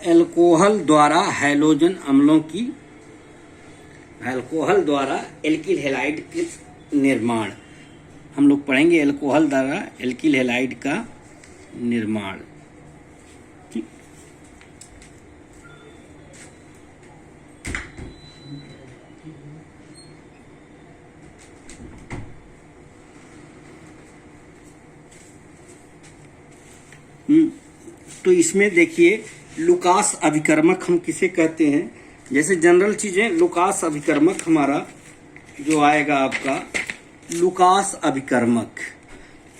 Alcohol द्वारा halogen अम्लों की alcohol द्वारा एल्किल हैलाइड के निर्माण। हम लोग पढ़ेंगे अल्कोहल द्वारा एल्किल हैलाइड का निर्माण। ठीक, तो इसमें देखिए लुकास अभिकर्मक हम किसे कहते हैं। जैसे जनरल चीजें, लुकास अभिकर्मक हमारा जो आएगा आपका लुकास अभिकर्मक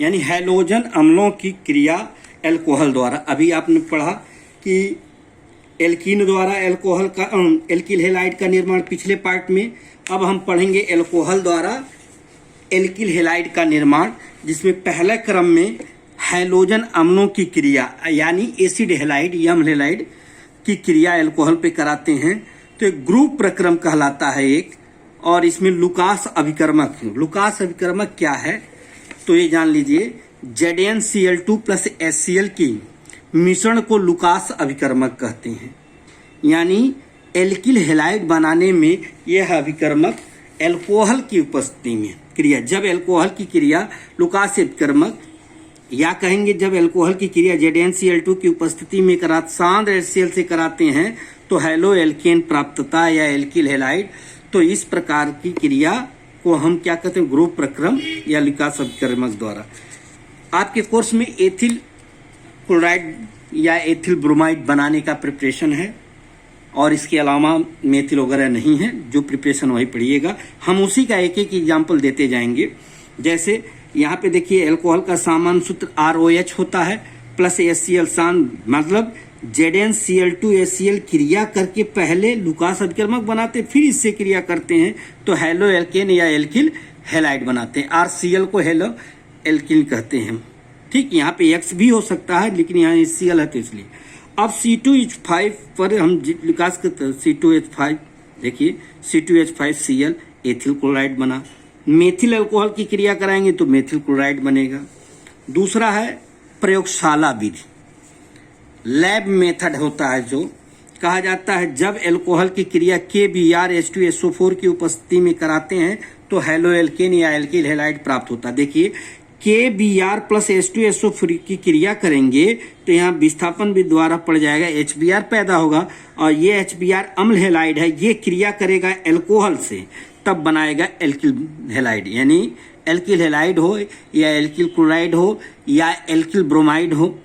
यानी हैलोजन अम्लों की क्रिया अल्कोहल द्वारा। अभी आपने पढ़ा कि एल्कीन द्वारा अल्कोहल का एल्किल हैलाइड का निर्माण पिछले पार्ट में। अब हम पढ़ेंगे अल्कोहल द्वारा एल्किल हैलाइड का निर्माण, जिसमें पहले क्रम में हैलोजन अम्लों की क्रिया यानी एसिड हैलाइड या अम्ल हैलाइड की क्रिया अल्कोहल पे कराते हैं। तो एक ग्रुप प्रक्रम कहलाता है एक, और इसमें लुकास अभिकर्मक। लुकास अभिकर्मक क्या है तो ये जान लीजिए, ZnCl2 प्लस HCl की मिश्रण को लुकास अभिकर्मक कहते हैं। यानी एल्किल हैलाइड बनाने में यह अभिकर्मक अल्कोहल की उपस्थिति में क्रिया, जब अल्कोहल की क्रिया लुकास अभिकर्मक या कहेंगे जब अल्कोहल की क्रिया ZnCl2 की उपस्थिति में सांद्र HCl से कराते हैं तो हैलो एल्केन प्राप्तता या एल्किल हैलाइड। तो इस प्रकार की क्रिया को हम क्या कहते हैं, ग्रुप प्रक्रम या लुकास अभिकर्मक द्वारा। आपके कोर्स में एथिल क्लोराइड या एथिल ब्रोमाइड बनाने का प्रिपरेशन है, और इसके अलावा मेथिल वगैरह नहीं है। जो प्रिपरेशन वही पढ़िएगा, हम उसी का एक एक एग्जाम्पल देते जाएंगे। जैसे यहाँ पे देखिए अल्कोहल का सामान्य सूत्र ROH होता है प्लस HCl मतलब ZnCl2 HCl क्रिया करके पहले लुकास अभिकर्मक बनाते, फिर इससे क्रिया करते हैं तो हैलो एल्केन या एल्किल हैलाइड बनाते हैं। RCl को हैलो एल्किल कहते हैं। ठीक, यहाँ पे X भी हो सकता है लेकिन यहाँ HCl है तो इसलिए। अब C2H5 पर हम लुकास करते हैं। C2H5 देखिए, C2H5Cl एथिल क्लोराइड बना। मेथिल अल्कोहल की क्रिया कराएंगे तो मेथिल क्लोराइड बनेगा। दूसरा है प्रयोगशाला विधि, लैब मेथड होता है, जो कहा जाता है जब अल्कोहल की क्रिया KBrH2SO4 की उपस्थिति में कराते हैं तो हैलो एल्केन या एल्किल हैलाइड प्राप्त होता है। देखिए KBr प्लस H2SO4 की क्रिया करेंगे तो यहाँ विस्थापन भी द्वारा पड़ जाएगा, HBr पैदा होगा, और ये HBr अम्ल हैलाइड है, ये क्रिया करेगा अल्कोहल से, तब बनाएगा एल्किल हैलाइड। यानी एल्किल हैलाइड हो या एल्किल क्लोराइड हो या एल्किल ब्रोमाइड हो।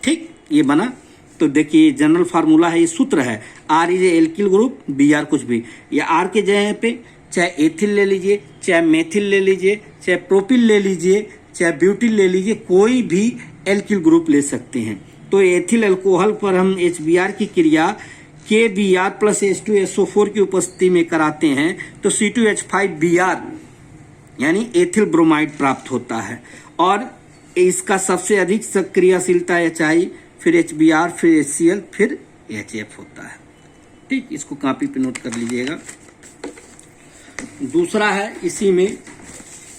ठीक, ये बना। तो देखिए जनरल फार्मूला है, ये सूत्र है, R is alkyl group, Br कुछ भी, या R के जगह पे चाहे एथिल ले लीजिए, चाहे मेथिल ले लीजिए, चाहे प्रोपिल ले लीजिए, चाहे ब्यूटिल ले लीजिए, कोई भी एल्किल ग्रुप ले सकते हैं। तो एथिल अल्कोहल पर हम HBr की क्रिया KBr प्लस H2SO4 की उपस्थिति में कराते हैं तो C2H5Br यानी एथिल ब्रोमाइड प्राप्त होता है, और इसका सबसे अधिक सक्रियशीलता HI, फिर HBr, फिर HCl, फिर HF होता है। ठीक, इसको कॉपी पे नोट कर लीजिएगा। दूसरा है इसी में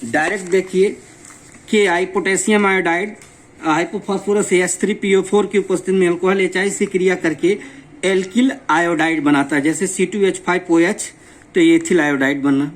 डायरेक्ट देखिए KI potassium iodide hypophosphorous H3PO4 की उपस्थिति में अल्कोहल HI से क्रिया करके एल्किल आयोडाइड बनाता है। जैसे C2H5OH तो ये एथिल आयोडाइड बनना।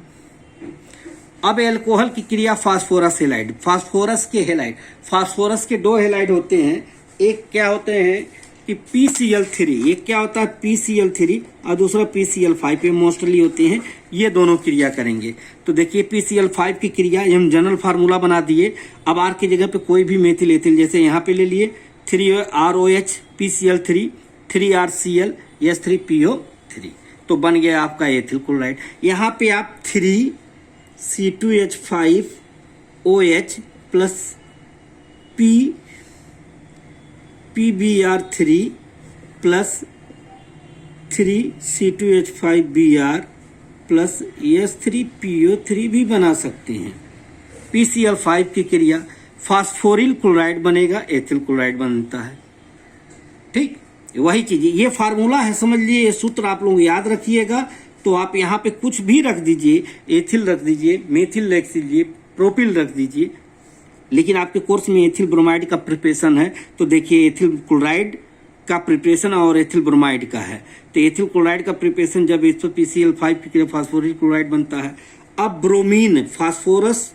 अब एल्कोहल की क्रिया फास्फोरस हैलाइड, फास्फोरस के हैलाइड, फास्फोरस के दो हैलाइड होते हैं। एक क्या होते हैं कि PCl3, एक क्या होता है PCl3, और दूसरा PCl5 पे मोस्टली होते हैं। ये दोनों क्रिया करेंगे तो देखिए PCl5 की क्रिया हम जनरल फार्मूला बना दिए। अब R की जगह पे कोई भी मेथिल एथिल, जैसे यहाँ पे ले लिए 3ROH PCl3 3RCl S3PO3, तो बन गया आपका एथिल क्लोराइड। यहाँ पे आप 3C2H5OH plus PBr3 plus 3C2H5Br plus S3PO3 भी बना सकते हैं। PCl5 की क्रिया फास्फोरिल क्लोराइड बनेगा, एथिल क्लोराइड बनता है। ठीक, वही चीज, ये फार्मूला है, समझ लिए, ये सूत्र आप लोग याद रखिएगा। तो आप यहाँ पे कुछ भी रख दीजिए, एथिल रख दीजिए, मेथिल रख दीजिए, प्रोपिल रख दीजिए, लेकिन आपके कोर्स में एथिल ब्रोमाइड का प्रिपरेशन है तो देखिए एथिल क्लोराइड का प्रिपरेशन और एथिल ब्रोमाइड का है। तो एथिल क्लोराइड का प्रिपरेशन जब H2PCl5 की क्रिया फास्फोरिक क्लोराइड बनता है। अब ब्रोमीन फास्फोरस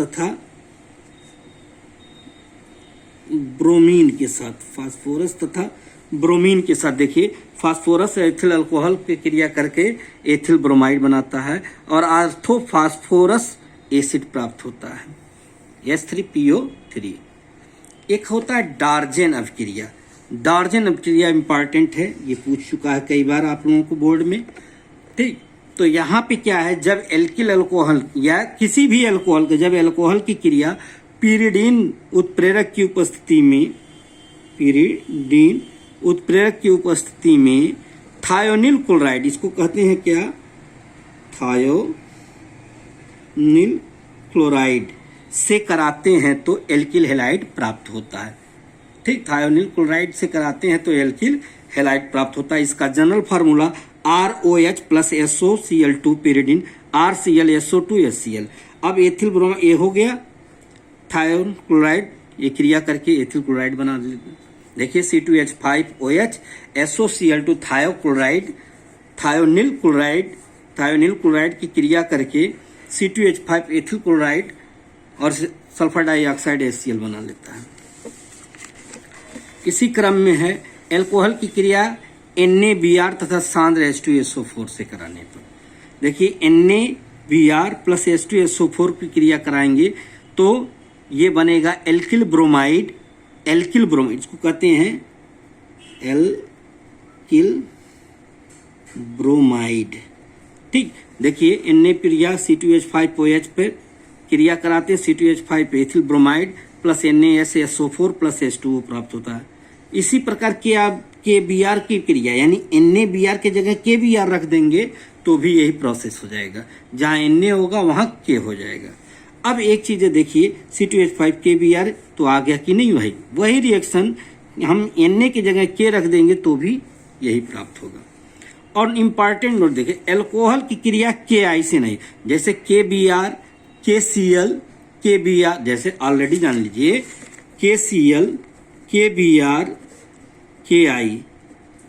तथा ब्रोमीन के साथ देखिए, फास्फोरस एथिल अल्कोहल की क्रिया करके एथिल ब्रोमाइड बनाता है और आर्थोफास्फोरस एसिड प्राप्त होता है, H3PO3। एक होता है डार्जेन अभिक्रिया। डार्जेन अभिक्रिया इंपॉर्टेंट है, ये पूछ चुका है कई बार आप लोगों को बोर्ड में, ठीक। तो यहाँ पे क्या है, जब एल्किल अल्कोहल या किसी भी अल्कोहल का जब अल्कोहल की क्रिया पीरिडीन उत्प्रेरक की उपस्थिति में थायोनिल क्लोराइड, इसको कहते हैं क्या, थायोनिल क्लोराइड से कराते हैं तो एल्किल हैलाइड प्राप्त होता है, ठीक। थायोनिल क्लोराइड से कराते हैं तो एल्किल हैलाइड प्राप्त होता है। इसका general formula ROH plus SOCl2 pyridine RCl SO2 HCl। अब एथिल ब्रोमाइड ये हो गया, थायोन क्लोराइड ये क्रिया करके एथिल क्लोराइड बना देते। देखिए C2H5OH SOCl2 थायोनिल क्लोराइड की क्रिया करके C2H5 एथिल क्लोराइड और सल्फर डाइऑक्साइड HCl बना लेता है। इसी क्रम में है एल्कोहल की क्रिया NaBr तथा सांद्र H2SO4 से कराने पर। देखिए NaBr प्लस H2SO4 की क्रिया कराएंगे तो ये बनेगा एल्किल ब्रोमाइड, इसको कहते हैं एल्किल ब्रोमाइड, ठीक। देखिए Na क्रिया C2H5OH पे क्रिया कराते हैं, C2H5 ethyl bromide plus NaSO4 plus H2O प्राप्त होता है। इसी प्रकार KBr की क्रिया यानी NaBr के जगह KBr रख देंगे तो भी यही प्रोसेस हो जाएगा, जहां Na होगा वहां K हो जाएगा। अब एक चीज देखिए, C2H5 KBr तो आ गया कि नहीं, वही रिएक्शन हम Na की जगह K रख देंगे तो भी यही प्राप्त होगा। और इंपॉर्टेंट नोट देखिए, एल्कोहल की क्रिया Ki से नहीं, जैसे KBr KCl KBr, जैसे ऑलरेडी जान लीजिए KCl KBr KI।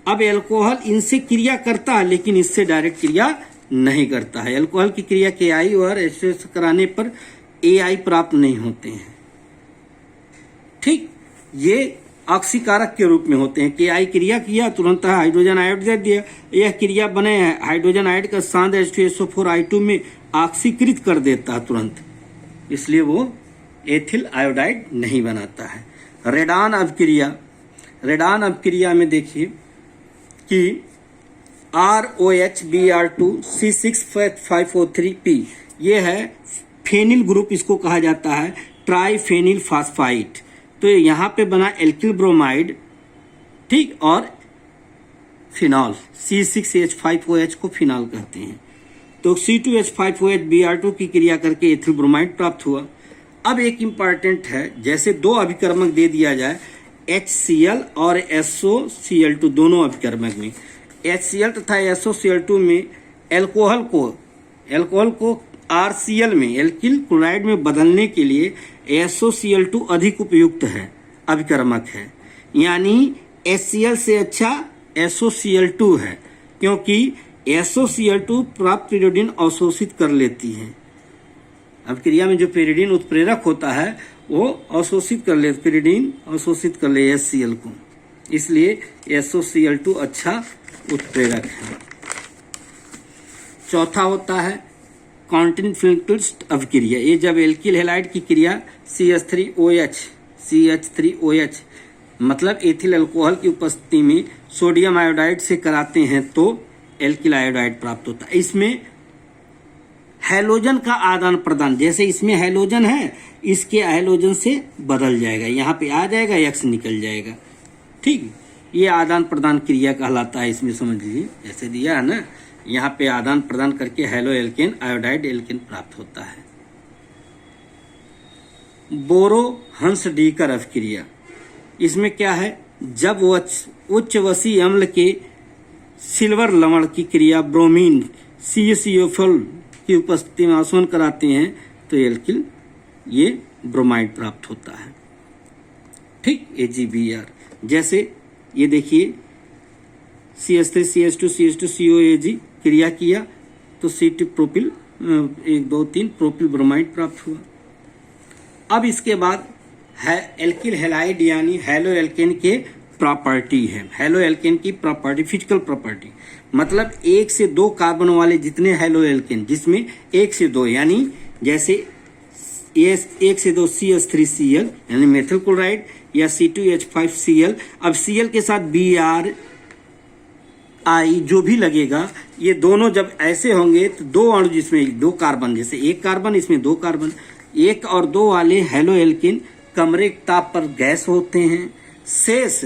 अब एल्कोहल इनसे क्रिया करता है लेकिन इससे डायरेक्ट क्रिया नहीं करता है। एल्कोहल की क्रिया KI और H2S कराने पर AI प्राप्त नहीं होते हैं, ठीक। ये ऑक्सीकारक के रूप में होते हैं। KI क्रिया किया तुरंत हाइड्रोजन आयोड दे दिया, यह क्रिया बने हैं हाइड्रोजन आयोड का सांद्र H2SO4 में ऑक्सीकृत कर देता है तुरंत, इसलिए वो एथिल आयोडाइड नहीं बनाता है। रेडान अभिक्रिया में देखिए कि ROHBr2 C6H5O3P ये है फेनिल ग्रुप, इसको कहा जाता है ट्राइफेनिल फास्फाइड। तो यहाँ पे बना एल्किल ब्रोमाइड, ठीक, और फिनॉल C6H5OH को फिनॉल कहते हैं। तो C2H5OH Br2 की क्रिया करके एथिल ब्रोमाइड प्राप्त हुआ। अब एक इंपॉर्टेंट है, जैसे दो अभिकर्मक दे दिया जाए HCl और SOCl2 दोनों अभिकर्मक में, HCl तथा SOCl2 में एल्कोहल को RCl में एल्किल क्लोराइड में बदलने के लिए SOCl2 अधिक उपयुक्त है, अभिकर्मक है। यानी HCl से अच्छा SOCl2 है, क्योंकि SOCl2 प्राप्त पिरिडीन अवशोषित कर लेती है। अभिक्रिया में जो पिरिडीन उत्प्रेरक होता है वो अवशोषित कर ले, पिरिडीन अवशोषित कर ले HCl को, इसलिए SOCl2 अच्छा उत्प्रेरक है। चौथा होता है कॉन्टिन्फ्लिक्टिस्ट अभिक्रिया। ये जब एल्किल हैलाइड की क्रिया CH3OH मतलब एथिल अल्कोहल की उपस्थिति में सोडियम आयोडाइड से कराते हैं तो एल्किल आयोडाइड प्राप्त होता है। इसमें हैलोजन का आदान प्रदान, जैसे इसमें हैलोजन है, इसके हैलोजन से बदल जाएगा, यहाँ पे आ जाएगा, X निकल जाएगा, ठीक। ये आदान प्रदान क्रिया कहलाता है। इसमें समझ लीजिए जैसे दिया है ना, यहाँ पे आदान प्रदान करके हेलो एल्केन आयोडाइड एल्केन प्राप्त होता है। बोरो हंस डीकर अभिक्रिया, इसमें क्या है, जब उच्च वसी अम्ल के सिल्वर लवण की क्रिया ब्रोमीन CaCO4 की उपस्थिति में आसवन कराते हैं तो एल्किल ये ब्रोमाइड प्राप्त होता है। ठीक, AgBr। जैसे ये देखिए CH3 CH2 CH2 COAg क्रिया किया तो C2 प्रोपिल 1 2 3 प्रोपिल ब्रोमाइड प्राप्त हुआ। अब इसके बाद है एल्किल हैलाइड यानी हैलो एल्केन के प्रॉपर्टी है। हैलो एल्केन की प्रॉपर्टी, फिजिकल प्रॉपर्टी मतलब 1 से 2 कार्बन वाले जितने हैलो एल्केन, जिसमें 1 से 2 यानी जैसे 1 से 2 CH3Cl यानी मेथिल क्लोराइड या C2H5Cl। अब Cl के साथ Br I जो भी लगेगा, ये दोनों जब ऐसे होंगे तो 2 अणु जिसमें 2 कार्बन, जैसे 1 कार्बन इसमें 2 कार्बन, 1 और 2 वाले हैलो एल्केन कमरे के ताप पर गैस होते हैं। शेष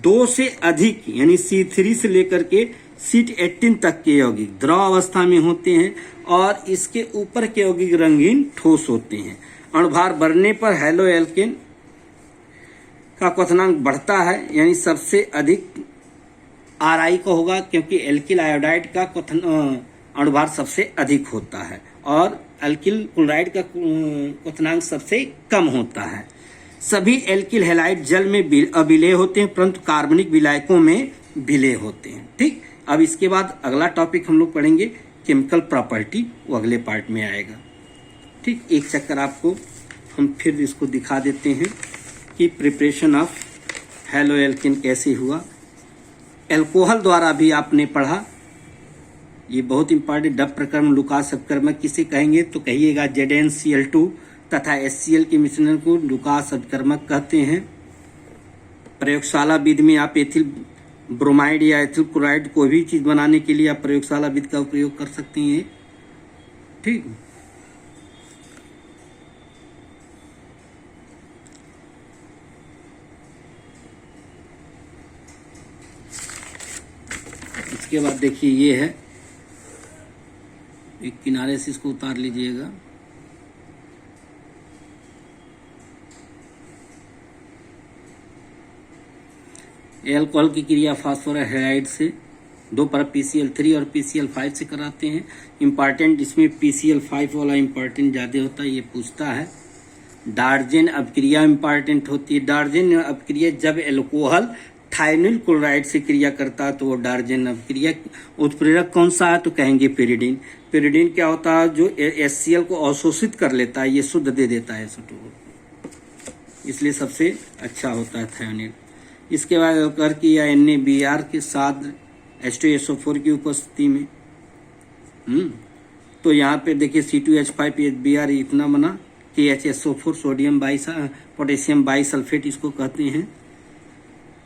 2 से अधिक यानी C3 से लेकर के C18 तक के यौगिक द्रव अवस्था में होते हैं और इसके ऊपर के यौगिक रंगीन ठोस होते हैं। अणुभार बढ़ने पर हैलो एल्केन का क्वथनांक बढ़ता है, यानी सबसे अधिक Ri का होगा क्योंकि एल्किल आयोडाइड का अणुभार सबसे अधिक होता है और एल्किल क्लोराइड का क्वथनांक सबसे कम होता है। सभी एल्किल हैलाइड जल में अविलेय होते हैं परंतु कार्बनिक विलायकों में विलेय होते हैं। ठीक, अब इसके बाद अगला टॉपिक हम लोग पढ़ेंगे केमिकल प्रॉपर्टी, वो अगले पार्ट में आएगा। ठीक, एक चक्कर आपको हम फिर इसको दिखा देते हैं कि प्रिपरेशन ऑफ हैलो एल्केन कैसे हुआ। एल्कोहल द्वारा भी आपने पढ़ा, ये बहुत इंपॉर्टेंट। डब प्रक्रम लुकास अपक्रमक किसे कहेंगे तो कहिएगा ZnCl2 तथा HCl के मिश्रण को लुकास अपक्रमक कहते हैं। प्रयोगशाला विधि में आप एथिल ब्रोमाइड या एथिल क्लोराइड कोई भी चीज बनाने के लिए आप प्रयोगशाला विधि का उपयोग कर सकते हैं। ठीक, इसके बाद देखिए ये है, एक किनारे से इसको उतार लीजिएगा। एल्कोहल की क्रिया फास्फोरस हैलाइड से 2 परत PCl3 और PCl5 से कराते हैं। इम्पॉर्टेंट इसमें PCl5 वाला इम्पॉर्टेंट ज़्यादा होता है, ये पूछता है। डार्जेन अपक्रिया इम्पॉर्टेंट होती है। डार्जेन अपक्रिया जब एल्कोहल थाइनिल क्लोराइड से क्रिया करता है तो वो डार्जेन अपक्रिया। उत्प्रेरक कौन सा है तो कहेंगे पेरिडीन। पेरिडीन क्या होता है, जो HCl को अवशोषित कर लेता है, ये शुद्ध दे देता है SO2, इसलिए सबसे अच्छा होता है थायोनिल। इसके बाद कर की या NaBr के साथ H2SO4 की उपस्थिति में तो यहाँ पे देखिए C2H5HBr इतना बना KHSO4 सोडियम पोटेशियम बाइसल्फेट इसको कहते हैं।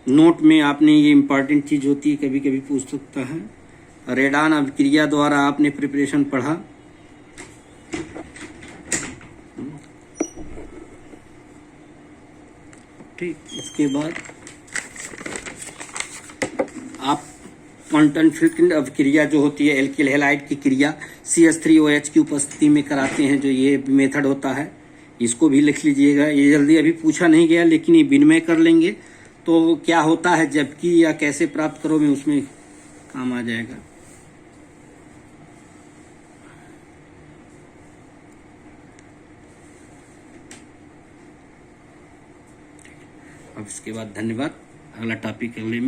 नोट में आपने ये इंपॉर्टेंट चीज होती है, कभी कभी पूछ सकता है। रेडान अभिक्रिया द्वारा आपने प्रिपरेशन पढ़ा। ठीक, इसके बाद आप क्वांटम फिल्टर अभिक्रिया जो होती है एल्किल हैलाइड की क्रिया CH3OH की उपस्थिति में कराते हैं, जो ये मेथड होता है, इसको भी लिख लीजिएगा। ये जल्दी अभी पूछा नहीं गया लेकिन ये विनिमय कर लेंगे तो क्या होता है जबकि या कैसे प्राप्त करोगे उसमें काम आ जाएगा। अब इसके बाद धन्यवाद, अगला टॉपिक अगले में